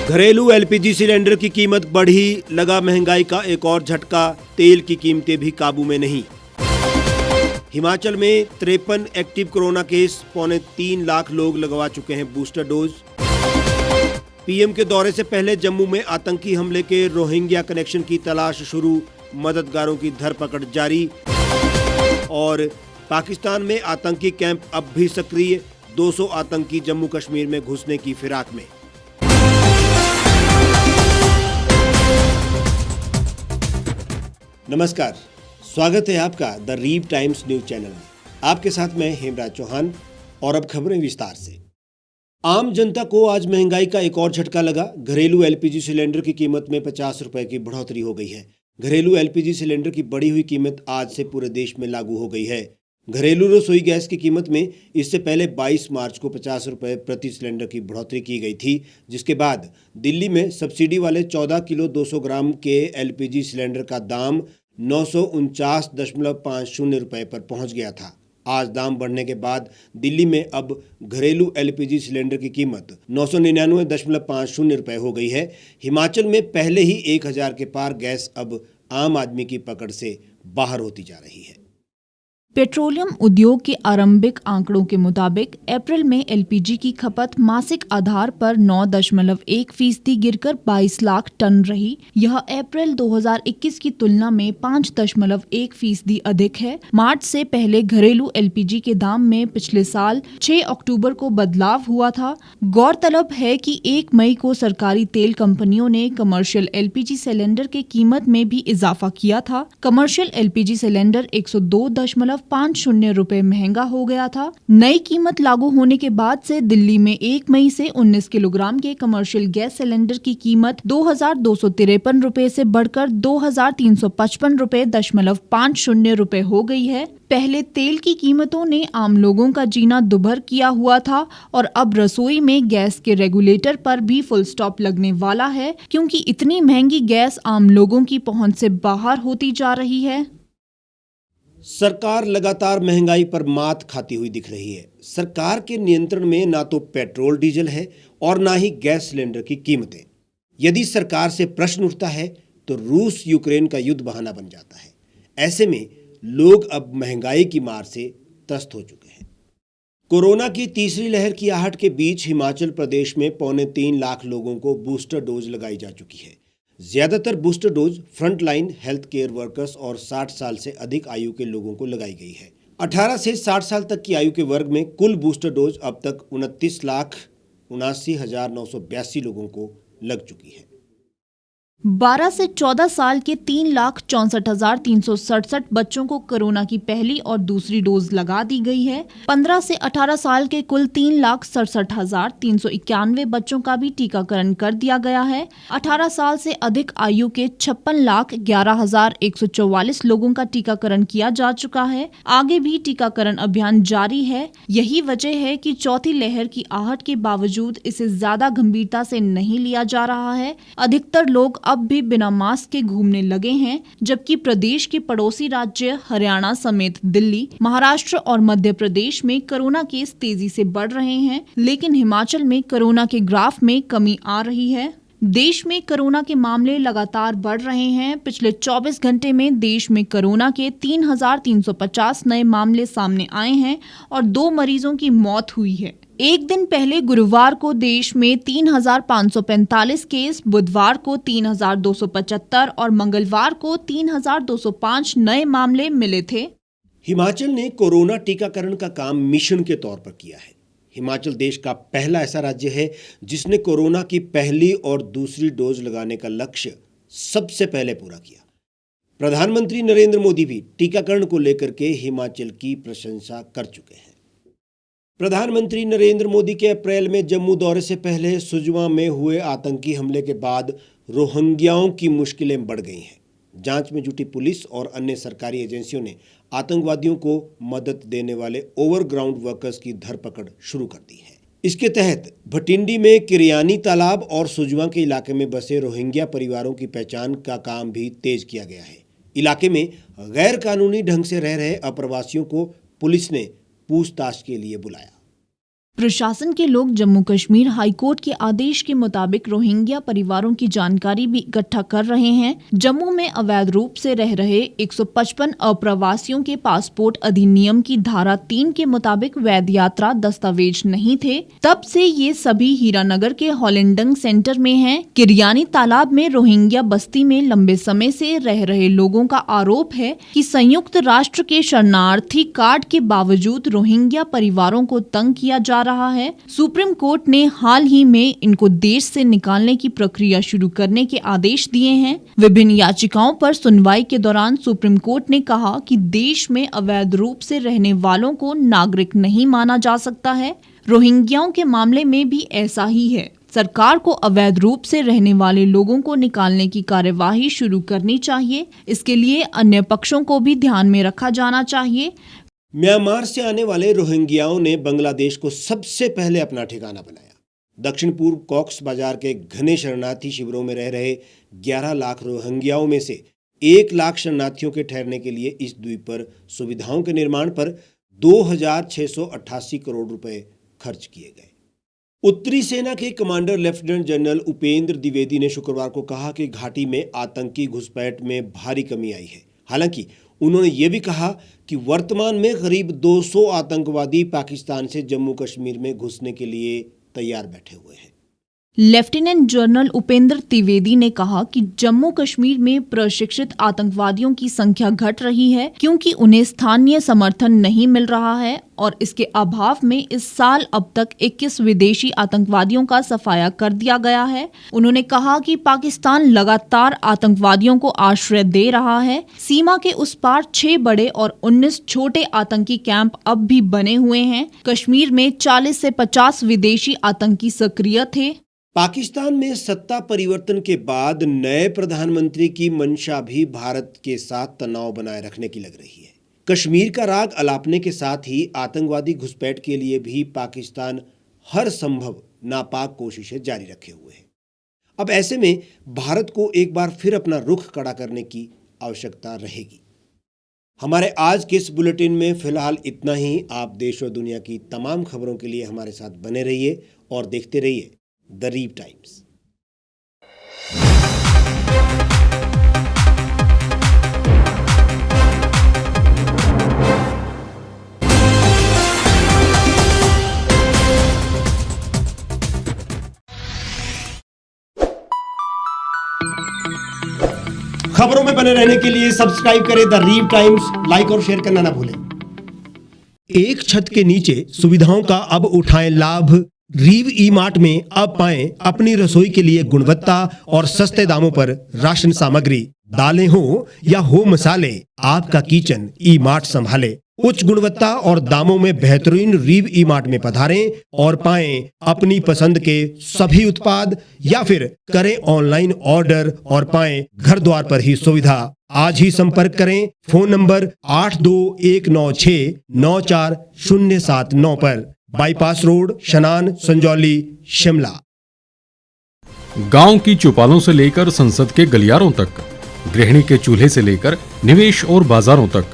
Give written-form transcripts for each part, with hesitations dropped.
घरेलू LPG cylinder की कीमत बढ़ी, लगा महंगाई का एक और झटका, तेल की कीमतें भी काबू में नहीं। हिमाचल में 53 एक्टिव कोरोना केस, 3.25 लाख लोग लगवा चुके हैं बूस्टर डोज। पीएम के दौरे से पहले जम्मू में आतंकी हमले के रोहिंग्या कनेक्शन की तलाश शुरू, मददगारों की धरपकड़ जारी। और पाकिस्तान में आतंकी कैंप अब भी सक्रिय, 200 आतंकी जम्मू कश्मीर में घुसने की फिराक में। नमस्कार, स्वागत है आपका द रीव टाइम्स न्यूज चैनल में। आपके साथ मैं हेमराज चौहान और अब खबरें विस्तार से। आम जनता को आज महंगाई का एक और झटका लगा। घरेलू एलपीजी सिलेंडर की कीमत में 50 रुपए की बढ़ोतरी हो गई है। घरेलू एलपीजी सिलेंडर की बढ़ी हुई कीमत आज से पूरे देश में लागू हो गई है। घरेलू रसोई गैस की कीमत में इससे पहले 22 मार्च को 50 रुपए प्रति सिलेंडर की बढ़ोतरी की गई थी, जिसके बाद दिल्ली में सब्सिडी वाले 14 किलो 200 ग्राम के एलपीजी सिलेंडर का दाम 949.50 रुपए पर पहुंच गया था। आज दाम बढ़ने के बाद दिल्ली में अब घरेलू एलपीजी सिलेंडर की कीमत 999.50 रुपए हो गई है। हिमाचल में पहले ही 1000 के पार गैस अब आम आदमी की पकड़ से बाहर होती जा रही है। पेट्रोलियम उद्योग के आरंभिक आंकड़ों के मुताबिक अप्रैल में एलपीजी की खपत मासिक आधार पर 9.1% गिरकर 22 लाख टन रही। यह अप्रैल 2021 की तुलना में 5.1% अधिक है। मार्च से पहले घरेलू एलपीजी के दाम में पिछले साल 6 अक्टूबर को बदलाव हुआ था। गौरतलब है कि 1 मई को सरकारी तेल कंपनियों ने कमर्शियल एलपीजी सिलेंडर के कीमत में भी इजाफा किया था। कमर्शियल एलपीजी सिलेंडर 102.50 रुपए महंगा हो गया था। नई कीमत लागू होने के बाद से दिल्ली में 1 मई से 19 किलोग्राम के कमर्शियल गैस सिलेंडर की कीमत 2253 रुपए से बढ़कर 2355.50 रुपए हो गई है। पहले तेल की कीमतों ने आम लोगों का जीना दुभर किया हुआ था और अब रसोई में गैस के रेगुलेटर पर भी फुल स्टॉप लगने वाला है, क्योंकि इतनी महंगी गैस आम लोगों की पहुंच से बाहर होती जा रही है। सरकार लगातार महंगाई पर मात खाती हुई दिख रही है। सरकार के नियंत्रण में ना तो पेट्रोल डीजल है और ना ही गैस सिलेंडर की कीमतें। यदि सरकार से प्रश्न उठता है तो रूस यूक्रेन का युद्ध बहाना बन जाता है। ऐसे में लोग अब महंगाई की मार से त्रस्त हो चुके हैं। कोरोना की तीसरी लहर की आहट के बीच हिमाचल प्रदेश में 3.25 लाख लोगों को बूस्टर डोज लगाई जा चुकी है। ज्यादातर booster dose frontline health care workers और 60 साल से अधिक आयु के लोगों को लगाई गई है। 18 से 60 साल तक की आयु के वर्ग में कुल बूस्टर डोज अब तक 29,79,982 लोगों को लग चुकी है। 12 से 14 साल के 3,64,367 बच्चों को कोरोना की पहली और दूसरी डोज लगा दी गई है। 15 से 18 साल के कुल 3,67,391 बच्चों का भी टीकाकरण कर दिया गया है। 18 साल से अधिक आयु के 56,11,144 लोगों का टीकाकरण किया जा चुका है। आगे भी टीकाकरण अभियान जारी है। यही वजह है कि चौथी लहर की आहट के बावजूद इसे ज्यादा गंभीरता से नहीं लिया जा रहा है। अधिकतर लोग अब भी बिना मास्क के घूमने लगे हैं, जबकि प्रदेश के पड़ोसी राज्य हरियाणा समेत दिल्ली, महाराष्ट्र और मध्य प्रदेश में कोरोना केस तेजी से बढ़ रहे हैं, लेकिन हिमाचल में कोरोना के ग्राफ में कमी आ रही है। देश में कोरोना के मामले लगातार बढ़ रहे हैं। पिछले 24 घंटे में देश में कोरोना के 3,350 नए मामले सामने आए हैं और 2 मरीजों की मौत हुई है। एक दिन पहले गुरुवार को देश में 3,545 केस, बुधवार को 3,275 और मंगलवार को 3,205 नए मामले मिले थे। हिमाचल ने कोरोना टीकाकरण का काम मिशन के तौर पर किया है। हिमाचल देश का पहला ऐसा राज्य है जिसने कोरोना की पहली और दूसरी डोज लगाने का लक्ष्य सबसे पहले पूरा किया। प्रधानमंत्री नरेंद्र मोदी भी टीकाकरण को लेकर के हिमाचल की प्रशंसा कर चुके हैं। प्रधानमंत्री नरेंद्र मोदी के अप्रैल में जम्मू दौरे से पहले सुजवा में हुए आतंकी हमले के बाद रोहिंग्याओं की मुश्किलें बढ़ गई हैं। जांच में जुटी पुलिस और अन्य सरकारी एजेंसियों ने आतंकवादियों को मदद देने वाले ओवरग्राउंड वर्कर्स की धरपकड़ शुरू कर दी है। इसके तहत भटिंडी में किरियानी तालाब और सुजवा के इलाके में बसे रोहिंग्या परिवारों की पहचान का काम भी तेज किया गया है। इलाके में गैर कानूनी ढंग से रह रहे अप्रवासियों को पुलिस ने पूछताछ के लिए बुलाया। प्रशासन के लोग जम्मू कश्मीर हाईकोर्ट के आदेश के मुताबिक रोहिंग्या परिवारों की जानकारी भी इकट्ठा कर रहे हैं। जम्मू में अवैध रूप से रह रहे 155 अप्रवासियों के पासपोर्ट अधिनियम की धारा 3 के मुताबिक वैध यात्रा दस्तावेज नहीं थे। तब से ये सभी हीरानगर के हॉलिंडंग सेंटर में हैं। किरियानी तालाब में रोहिंग्या बस्ती में लंबे समय से रह रहे लोगों का आरोप है कि संयुक्त राष्ट्र के शरणार्थी कार्ड के बावजूद रोहिंग्या परिवारों को तंग किया जा रहा है। सुप्रीम कोर्ट ने हाल ही में इनको देश से निकालने की प्रक्रिया शुरू करने के आदेश दिए हैं। विभिन्न याचिकाओं पर सुनवाई के दौरान सुप्रीम कोर्ट ने कहा कि देश में अवैध रूप से रहने वालों को नागरिक नहीं माना जा सकता है। रोहिंग्याओं के मामले में भी ऐसा ही है। सरकार को अवैध रूप से रहने वाले लोगों को निकालने की कार्यवाही शुरू करनी चाहिए। इसके लिए अन्य पक्षों को भी ध्यान में रखा जाना चाहिए। म्यांमार से आने वाले रोहिंग्याओं ने बांग्लादेश को सबसे पहले अपना ठिकाना बनाया। दक्षिण पूर्व कॉक्स बाजार के घने शरणार्थी शिविरों में रह रहे 11 लाख रोहिंग्याओं में से 1 लाख शरणार्थियों के ठहरने के लिए इस द्वीप पर सुविधाओं के निर्माण पर 2,688 करोड़ रुपए खर्च किए गए। उत्तरी सेना के commander lieutenant general Upendra Dwivedi ने शुक्रवार को कहा कि घाटी में आतंकी घुसपैठ में भारी कमी आई है। हालांकि उन्होंने ये भी कहा कि वर्तमान में करीब 200 आतंकवादी पाकिस्तान से जम्मू कश्मीर में घुसने के लिए तैयार बैठे हुए हैं। लेफ्टिनेंट जनरल उपेंद्र द्विवेदी ने कहा कि जम्मू कश्मीर में प्रशिक्षित आतंकवादियों की संख्या घट रही है क्योंकि उन्हें स्थानीय समर्थन नहीं मिल रहा है और इसके अभाव में इस साल अब तक 21 विदेशी आतंकवादियों का सफाया कर दिया गया है। उन्होंने कहा कि पाकिस्तान लगातार आतंकवादियों को आश्रय दे रहा है। सीमा के उस पार 6 बड़े और 19 छोटे आतंकी कैंप अब भी बने हुए हैं। कश्मीर में 40 से 50 विदेशी आतंकी सक्रिय थे। पाकिस्तान में सत्ता परिवर्तन के बाद नए प्रधानमंत्री की मंशा भी भारत के साथ तनाव बनाए रखने की लग रही है। कश्मीर का राग अलापने के साथ ही आतंकवादी घुसपैठ के लिए भी पाकिस्तान हर संभव नापाक कोशिशें जारी रखे हुए है। अब ऐसे में भारत को एक बार फिर अपना रुख कड़ा करने की आवश्यकता रहेगी। हमारे आज के इस बुलेटिन में फिलहाल इतना ही। आप देश और दुनिया की तमाम खबरों के लिए हमारे साथ बने रहिए और देखते रहिए द रीव टाइम्स। खबरों में बने रहने के लिए सब्सक्राइब करें द रीव टाइम्स, लाइक और शेयर करना ना भूलें। एक छत के नीचे सुविधाओं का अब उठाएं लाभ। रीव ई मार्ट में अब पाएं अपनी रसोई के लिए गुणवत्ता और सस्ते दामों पर राशन सामग्री। दालें हो या हो मसाले, आपका किचन ई मार्ट संभाले। उच्च गुणवत्ता और दामों में बेहतरीन रीव ई मार्ट में पधारें और पाएं अपनी पसंद के सभी उत्पाद, या फिर करें ऑनलाइन ऑर्डर और पाएं घर द्वार पर ही सुविधा। आज ही संपर्क करें फोन नंबर 8219694079 पर, बाईपास रोड, शनान, संजौली, शिमला। गांव की चौपालों से लेकर संसद के गलियारों तक, गृहिणी के चूल्हे से लेकर निवेश और बाजारों तक,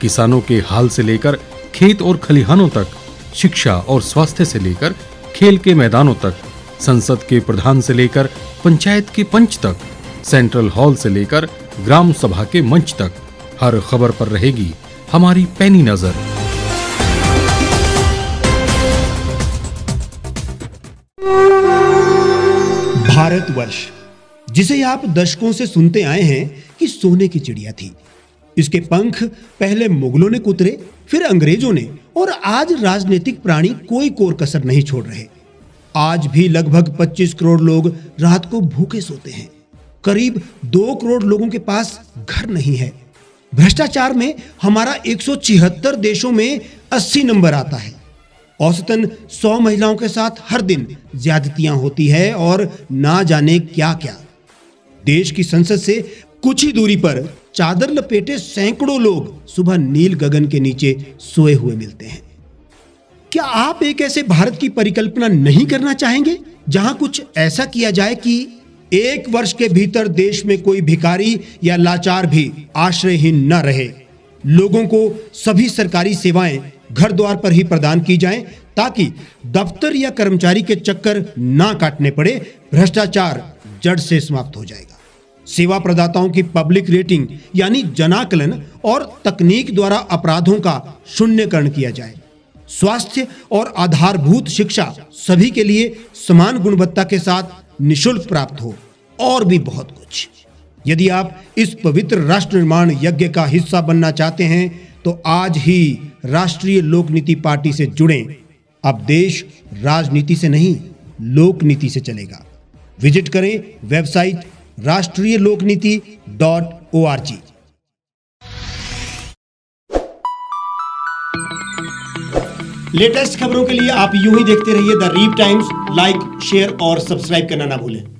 किसानों के हाल से लेकर खेत और खलिहानों तक, शिक्षा और स्वास्थ्य से लेकर खेल के मैदानों तक, संसद के प्रधान से लेकर पंचायत के पंच तक, सेंट्रल हॉल से लेकर ग्राम सभा के मंच तक, हर खबर पर रहेगी हमारी पैनी नजर। भारतवर्ष, जिसे आप दशकों से सुनते आए हैं कि सोने की चिड़िया थी। इसके पंख पहले मुगलों ने कुतरे, फिर अंग्रेजों ने, और आज राजनीतिक प्राणी कोई कोर कसर नहीं छोड़ रहे। आज भी लगभग 25 करोड़ लोग रात को भूखे सोते हैं। करीब 2 करोड़ लोगों के पास घर नहीं है। भ्रष्टाचार में हमारा 176 देशों में 80 नंबर आता है। औसतन 100 महिलाओं के साथ हर दिन ज्यादतियां होती है और ना जाने क्या क्या। देश की संसद से कुछ ही दूरी पर चादर लपेटे सैकड़ों लोग सुबह नील गगन के नीचे सोए हुए मिलते हैं। क्या आप एक ऐसे भारत की परिकल्पना नहीं करना चाहेंगे जहां कुछ ऐसा किया जाए कि 1 वर्ष के भीतर देश में कोई भिखारी या लाचार भी आश्रयहीन न रहे, लोगों को सभी सरकारी सेवाएं घर द्वार पर ही प्रदान की जाएं ताकि दफ्तर या कर्मचारी के चक्कर ना काटने पड़े। भ्रष्टाचार जड़ से समाप्त हो जाएगा। सेवा प्रदाताओं की पब्लिक रेटिंग यानी जनाकलन और तकनीक द्वारा अपराधों का शून्यकरण किया जाए। स्वास्थ्य और आधारभूत शिक्षा सभी के लिए समान गुणवत्ता के साथ निशुल्क प्राप्त हो और भी बहुत कुछ। यदि आप इस पवित्र राष्ट्र निर्माण यज्ञ का हिस्सा बनना चाहते हैं तो आज ही राष्ट्रीय लोक नीति पार्टी से जुड़ें। अब देश राजनीति से नहीं, लोक नीति से चलेगा। विजिट करें वेबसाइट rashtriyalokniti.org। लेटेस्ट खबरों के लिए आप यूं ही देखते रहिए the Reap Times. Like, share और सब्सक्राइब करना ना भूलें।